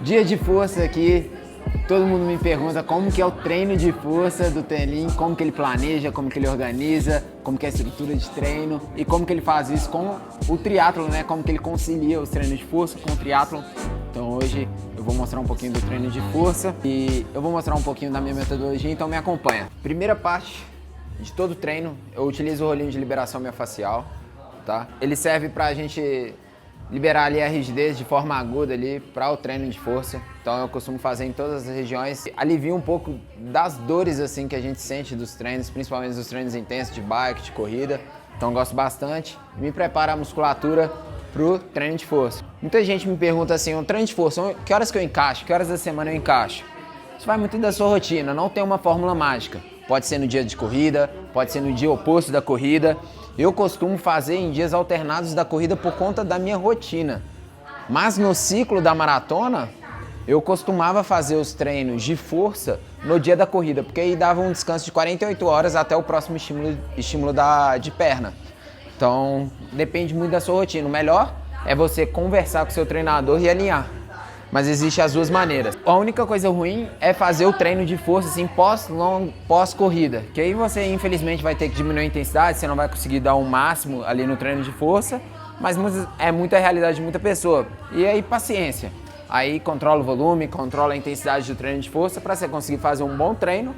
Dia de força aqui. Todo mundo me pergunta como que é o treino de força do Telim, como que ele planeja, como que ele organiza, como que é a estrutura de treino e como que ele faz isso com o triatlon, né? Como que ele concilia os treinos de força com o triatlon. Então hoje eu vou mostrar um pouquinho do treino de força e eu vou mostrar um pouquinho da minha metodologia, então me acompanha. Primeira parte de todo treino, eu utilizo o rolinho de liberação miofascial, tá? Ele serve pra gente liberar ali a rigidez de forma aguda ali para o treino de força. Então eu costumo fazer em todas as regiões. Alivia um pouco das dores assim que a gente sente dos treinos, principalmente dos treinos intensos de bike, de corrida. Então eu gosto bastante. Me prepara a musculatura pro treino de força. Muita gente me pergunta assim, um treino de força, que horas que eu encaixo? Que horas da semana eu encaixo? Isso vai muito da sua rotina, não tem uma fórmula mágica. Pode ser no dia de corrida, pode ser no dia oposto da corrida. Eu costumo fazer em dias alternados da corrida por conta da minha rotina. Mas no ciclo da maratona, eu costumava fazer os treinos de força no dia da corrida, porque aí dava um descanso de 48 horas até o próximo estímulo de perna. Então, depende muito da sua rotina. O melhor é você conversar com o seu treinador e alinhar. Mas existem as duas maneiras. A única coisa ruim é fazer o treino de força assim pós-corrida. Que aí você infelizmente vai ter que diminuir a intensidade, você não vai conseguir dar o máximo ali no treino de força, mas é muita realidade de muita pessoa. E aí paciência. Aí controla o volume, controla a intensidade do treino de força para você conseguir fazer um bom treino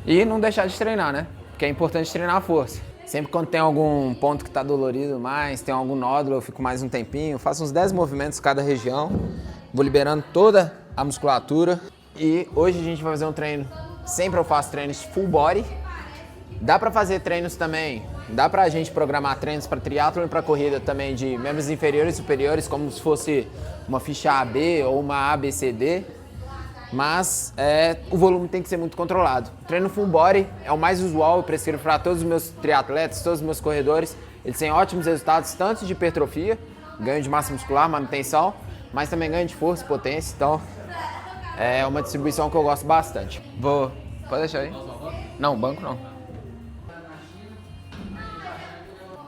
e não deixar de treinar, né? Porque é importante treinar a força. Sempre quando tem algum ponto que está dolorido mais, tem algum nódulo, eu fico mais um tempinho, faço uns 10 movimentos cada região. Vou liberando toda a musculatura e hoje a gente vai fazer um treino, sempre eu faço treinos full body, dá pra fazer treinos também, dá pra gente programar treinos para triatlon e para corrida também de membros inferiores e superiores, como se fosse uma ficha AB ou uma ABCD, mas o volume tem que ser muito controlado. O treino full body é o mais usual, eu prescrevo para todos os meus triatletas, todos os meus corredores, eles têm ótimos resultados, tanto de hipertrofia, ganho de massa muscular, manutenção, mas também ganho de força e potência, então é uma distribuição que eu gosto bastante. Pode deixar aí? Não, banco não.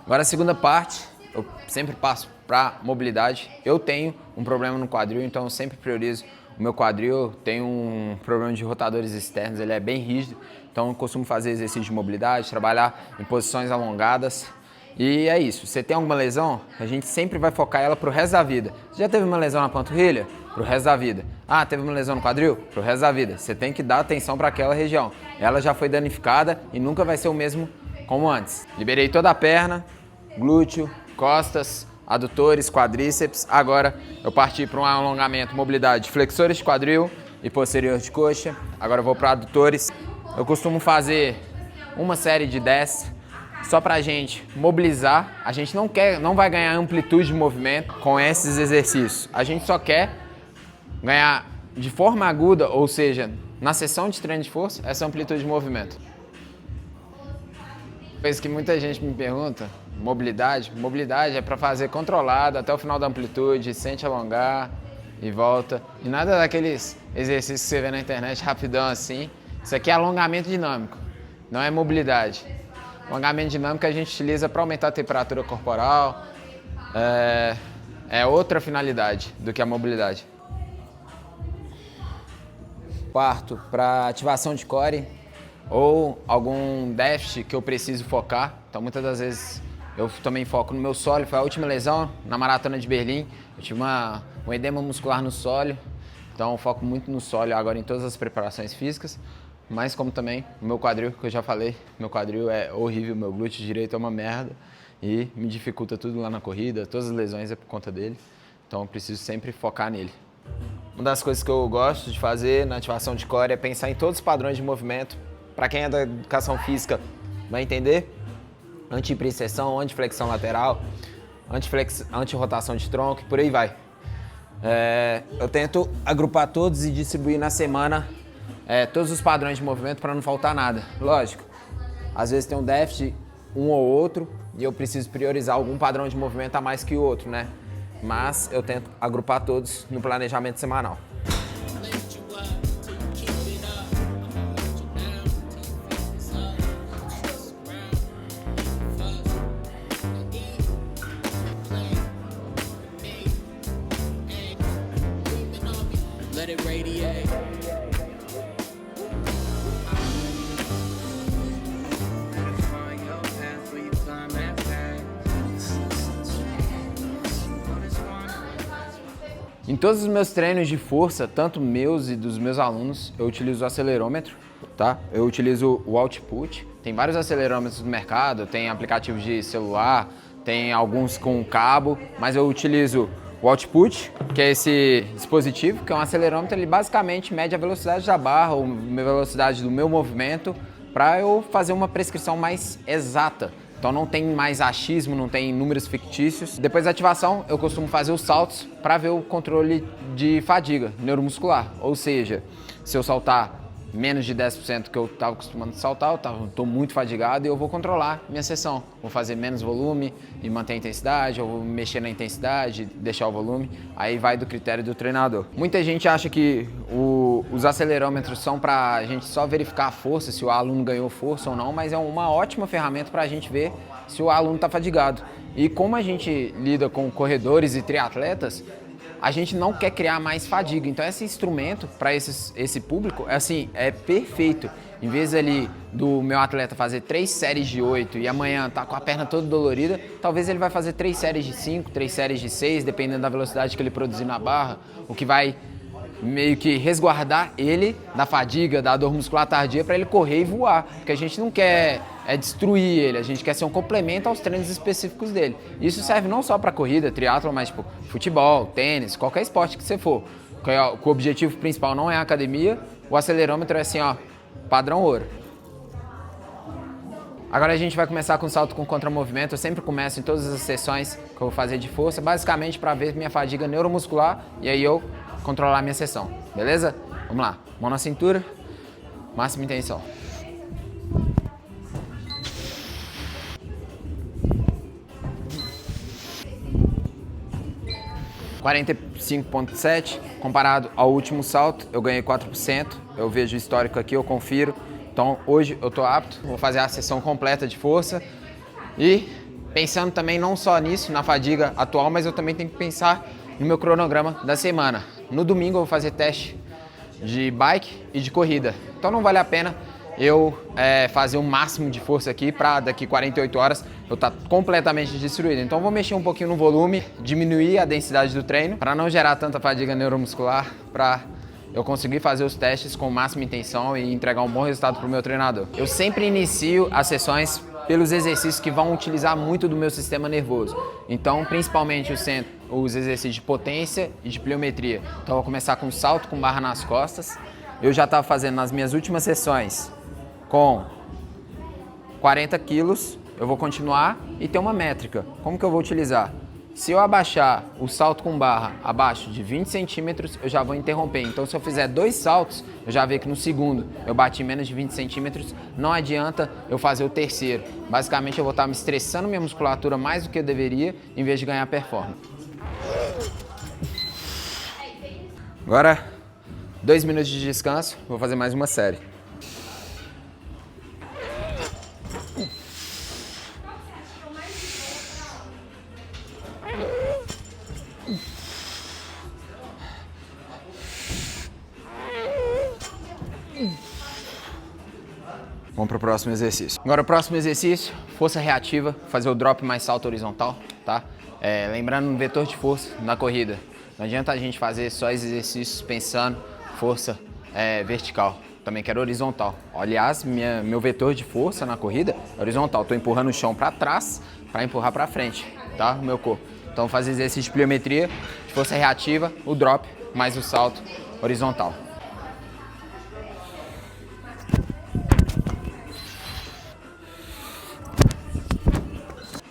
Agora a segunda parte, eu sempre passo para mobilidade. Eu tenho um problema no quadril, então eu sempre priorizo o meu quadril. Tenho um problema de rotadores externos, ele é bem rígido, então eu costumo fazer exercício de mobilidade, trabalhar em posições alongadas. E é isso, você tem alguma lesão, a gente sempre vai focar ela pro resto da vida. Você já teve uma lesão na panturrilha? Pro resto da vida. Ah, teve uma lesão no quadril? Pro resto da vida. Você tem que dar atenção para aquela região. Ela já foi danificada e nunca vai ser o mesmo como antes. Liberei toda a perna, glúteo, costas, adutores, quadríceps. Agora eu parti para um alongamento, mobilidade, flexores de quadril e posterior de coxa. Agora eu vou para adutores. Eu costumo fazer uma série de 10 só pra gente mobilizar. A gente não vai ganhar amplitude de movimento com esses exercícios. A gente só quer ganhar de forma aguda, ou seja, na sessão de treino de força, essa amplitude de movimento. Coisa que muita gente me pergunta, mobilidade. Mobilidade é para fazer controlado até o final da amplitude, sente alongar e volta. E nada daqueles exercícios que você vê na internet rapidão assim. Isso aqui é alongamento dinâmico, não é mobilidade. Alongamento dinâmico a gente utiliza para aumentar a temperatura corporal, é outra finalidade do que a mobilidade. Parto para ativação de core ou algum déficit que eu preciso focar. Então muitas das vezes eu também foco no meu sólio. Foi a última lesão na maratona de Berlim, eu tive um edema muscular no sólio, então eu foco muito no sólio agora em todas as preparações físicas. Mas como também o meu quadril, que eu já falei, meu quadril é horrível, meu glúteo direito é uma merda e me dificulta tudo lá na corrida, todas as lesões é por conta dele, então eu preciso sempre focar nele. Uma das coisas que eu gosto de fazer na ativação de core é pensar em todos os padrões de movimento. Para quem é da educação física vai entender, anti-hiperextensão, anti-flexão lateral, anti-rotação de tronco e por aí vai. Eu tento agrupar todos e distribuir na semana todos os padrões de movimento para não faltar nada. Lógico, às vezes tem um déficit, um ou outro, e eu preciso priorizar algum padrão de movimento a mais que o outro, né? Mas eu tento agrupar todos no planejamento semanal. Em todos os meus treinos de força, tanto meus e dos meus alunos, eu utilizo o acelerômetro, tá? Eu utilizo o output. Tem vários acelerômetros no mercado, tem aplicativos de celular, tem alguns com cabo, mas eu utilizo o output, que é esse dispositivo, que é um acelerômetro, ele basicamente mede a velocidade da barra ou a velocidade do meu movimento para eu fazer uma prescrição mais exata. Então não tem mais achismo, não tem números fictícios. Depois da ativação, eu costumo fazer os saltos para ver o controle de fadiga neuromuscular. Ou seja, se eu saltar menos de 10% que eu estava acostumando a saltar, eu estou muito fadigado e eu vou controlar minha sessão. Vou fazer menos volume e manter a intensidade, ou vou mexer na intensidade, deixar o volume. Aí vai do critério do treinador. Muita gente acha que os acelerômetros são para a gente só verificar a força, se o aluno ganhou força ou não, mas é uma ótima ferramenta para a gente ver se o aluno está fadigado. E como a gente lida com corredores e triatletas, a gente não quer criar mais fadiga. Então esse instrumento para esse público é perfeito. Em vez ali do meu atleta fazer 3 séries de 8 e amanhã tá com a perna toda dolorida, talvez ele vai fazer 3 séries de 5, 3 séries de 6, dependendo da velocidade que ele produzir na barra, o que vai meio que resguardar ele da fadiga, da dor muscular tardia para ele correr e voar. Porque a gente não quer destruir ele, a gente quer ser um complemento aos treinos específicos dele. Isso serve não só para corrida, triatlo, mas tipo futebol, tênis, qualquer esporte que você for. Que o objetivo principal não é a academia, o acelerômetro é assim, ó, padrão ouro. Agora a gente vai começar com salto com contramovimento. Eu sempre começo em todas as sessões que eu vou fazer de força, basicamente para ver minha fadiga neuromuscular e aí eu controlar a minha sessão, beleza? Vamos lá, mão na cintura, máxima intenção. (45,7) comparado ao último salto, eu ganhei 4%. Eu vejo o histórico aqui, eu confiro. Então hoje eu tô apto, vou fazer a sessão completa de força e pensando também não só nisso, na fadiga atual, mas eu também tenho que pensar no meu cronograma da semana. No domingo eu vou fazer teste de bike e de corrida. Então não vale a pena eu fazer o máximo de força aqui para daqui 48 horas eu estar completamente destruído. Então eu vou mexer um pouquinho no volume, diminuir a densidade do treino para não gerar tanta fadiga neuromuscular, para eu conseguir fazer os testes com máxima intenção e entregar um bom resultado para o meu treinador. Eu sempre inicio as sessões pelos exercícios que vão utilizar muito do meu sistema nervoso. Então, principalmente os exercícios de potência e de pliometria. Então, eu vou começar com salto com barra nas costas. Eu já estava fazendo nas minhas últimas sessões com 40 quilos. Eu vou continuar e ter uma métrica. Como que eu vou utilizar? Se eu abaixar o salto com barra abaixo de 20 centímetros, eu já vou interromper. Então, se eu fizer 2 saltos, eu já vejo que no segundo eu bati menos de 20 centímetros, não adianta eu fazer o terceiro. Basicamente, eu vou estar me estressando minha musculatura mais do que eu deveria, em vez de ganhar performance. Agora, 2 minutos de descanso, vou fazer mais uma série. Vamos para o próximo exercício. Agora o próximo exercício, força reativa, fazer o drop mais salto horizontal, tá? Lembrando no vetor de força na corrida. Não adianta a gente fazer só exercícios pensando força vertical. Também quero horizontal. Aliás, meu vetor de força na corrida é horizontal. Estou empurrando o chão para trás para empurrar para frente, tá? O meu corpo. Então vou fazer exercício de pliometria, de força reativa, o drop mais o salto horizontal.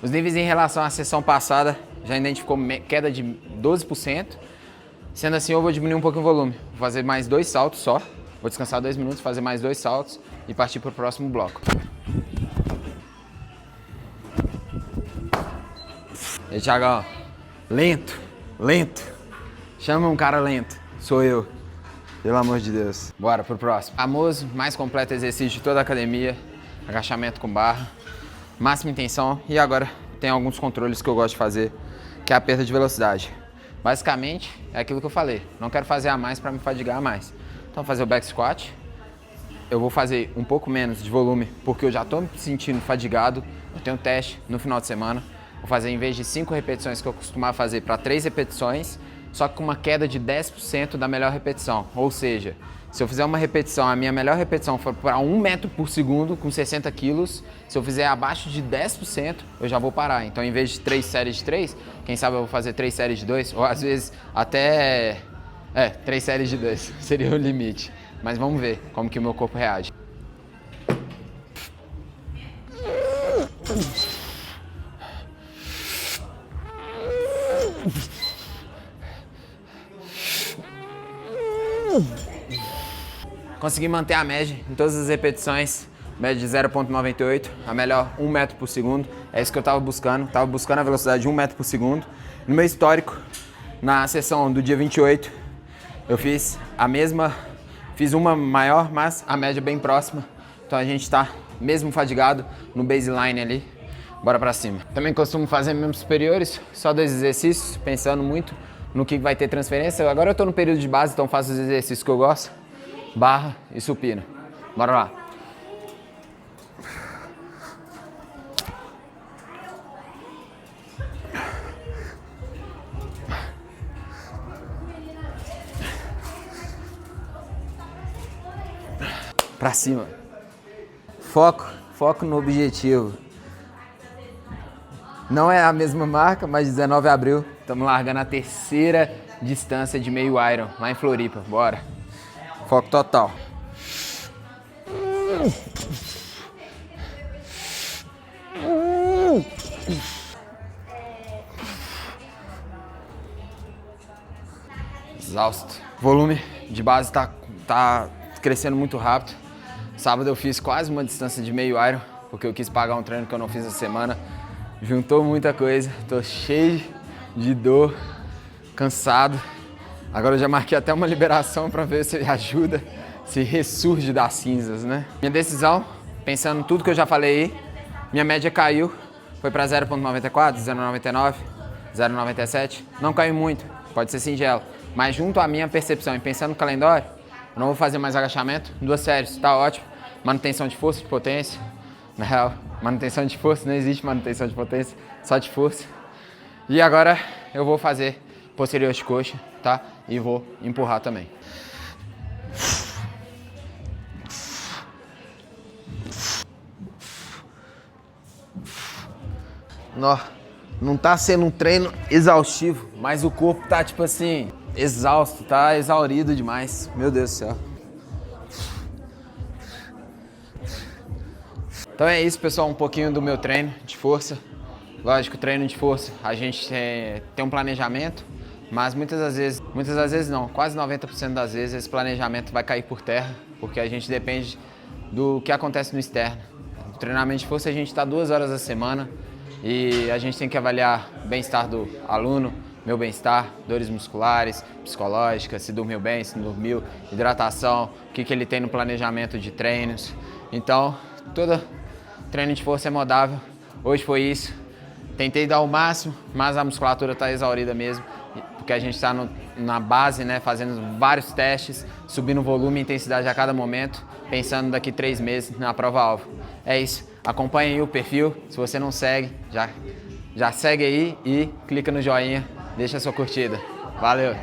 Os níveis em relação à sessão passada já identificou queda de 12%. Sendo assim, eu vou diminuir um pouco o volume. Vou fazer mais 2 saltos só. Vou descansar 2 minutos, fazer mais 2 saltos e partir para o próximo bloco. E aí, Thiagão, lento, lento. Chama um cara lento. Sou eu. Pelo amor de Deus. Bora pro próximo. Famoso, mais completo exercício de toda a academia. Agachamento com barra. Máxima intenção. E agora tem alguns controles que eu gosto de fazer, que é a perda de velocidade. Basicamente, é aquilo que eu falei. Não quero fazer a mais para me fadigar a mais. Então, fazer o back squat. Eu vou fazer um pouco menos de volume, porque eu já estou me sentindo fadigado. Eu tenho um teste no final de semana. Vou fazer, em vez de 5 repetições que eu costumava fazer, para 3 repetições, só que com uma queda de 10% da melhor repetição. Ou seja, se eu fizer uma repetição, a minha melhor repetição for para 1 metro por segundo, com 60 quilos, se eu fizer abaixo de 10%, eu já vou parar. Então, em vez de 3 séries de 3, quem sabe eu vou fazer 3 séries de 2, ou às vezes até 3 séries de 2 seria o limite. Mas vamos ver como que o meu corpo reage. Consegui manter a média em todas as repetições, média de 0,98, a melhor 1 metro por segundo. É isso que eu estava buscando a velocidade de 1 metro por segundo. No meu histórico, na sessão do dia 28, eu fiz uma maior, mas a média bem próxima. Então a gente está mesmo fadigado no baseline ali. Bora pra cima. Também costumo fazer membros superiores, só 2 exercícios, pensando muito no que vai ter transferência. Agora eu tô no período de base, então faço os exercícios que eu gosto. Barra e supino. Bora lá. Pra cima. Foco no objetivo. Não é a mesma marca, mas 19 de abril. Estamos largando a 3ª distância de meio Iron, lá em Floripa. Bora. Foco total. Exausto. Volume de base tá crescendo muito rápido. Sábado eu fiz quase uma distância de meio Iron, porque eu quis pagar um treino que eu não fiz essa semana. Juntou muita coisa, tô cheio de dor, cansado. Agora eu já marquei até uma liberação para ver se ajuda, se ressurge das cinzas, né? Minha decisão, pensando em tudo que eu já falei aí, minha média caiu, foi para 0,94, 0,99, 0,97. Não caiu muito, pode ser singelo, mas junto à minha percepção e pensando no calendário, eu não vou fazer mais agachamento, 2 séries, tá ótimo. Manutenção de força, de potência. Na real, manutenção de força, não existe manutenção de potência, só de força. E agora eu vou fazer posterior de coxa, tá? E vou empurrar também. Não tá sendo um treino exaustivo, mas o corpo tá tipo assim, exausto, tá exaurido demais. Meu Deus do céu. Então é isso, pessoal, um pouquinho do meu treino de força. Lógico, treino de força, a gente tem um planejamento, mas muitas das vezes não, quase 90% das vezes esse planejamento vai cair por terra, porque a gente depende do que acontece no externo. No treinamento de força a gente está 2 horas a semana e a gente tem que avaliar o bem-estar do aluno, meu bem-estar, dores musculares, psicológicas, se dormiu bem, se não dormiu, hidratação, o que ele tem no planejamento de treinos. Então, todo treino de força é modável. Hoje foi isso. Tentei dar o máximo, mas a musculatura está exaurida mesmo, porque a gente está na base, né, fazendo vários testes, subindo volume e intensidade a cada momento, pensando daqui 3 meses na prova-alvo. É isso. Acompanhe aí o perfil. Se você não segue, já segue aí e clica no joinha, deixa a sua curtida. Valeu!